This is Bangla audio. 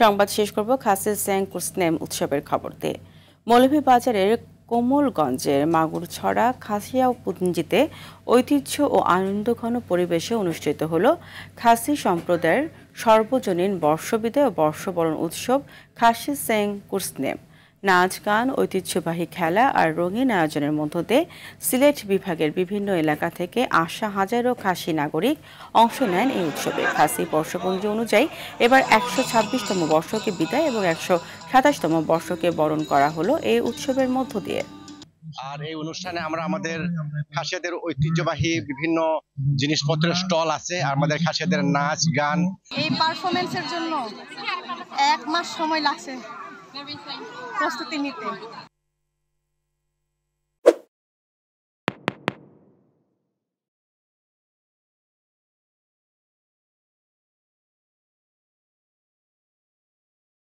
সংবাদ শেষ করব খাসি স্যাং কুসনেম উৎসবের খবর দিয়ে। মৌলভীবাজারের কোমলগঞ্জের মাগুরছড়া খাসিয়াপুঞ্জিতে ঐতিহ্য ও আনন্দঘন পরিবেশে অনুষ্ঠিত হল খাসি সম্প্রদায়ের সর্বজনীন বর্ষবিদায় ও বর্ষবরণ উৎসব খাসি স্যাং কুসনেম। নাচ গান, ঐতিহ্যবাহী খেলা আর রঙিন আয়োজনের মধ্য দিয়ে সিলেট বিভাগের বিভিন্ন এলাকা থেকে আসা হাজারো খাসি নাগরিক অংশ নেন এই উৎসবে। খাসি বর্ষপঞ্জি অনুযায়ী এবার ১২৬তম বর্ষকে বিদায় এবং ১২৭তম বর্ষকে বরণ করা হলো এই উৎসবের মধ্য দিয়ে। আর এই অনুষ্ঠানে আমরা আমাদের খাসিয়াদের ঐতিহ্যবাহী বিভিন্ন জিনিসপত্রের স্টল আছে, আমাদের খাসিয়াদের নাচ গান। এই পারফরমেন্সের জন্য 1 মাস সময় লাগছে প্রস্তুতি নিতে।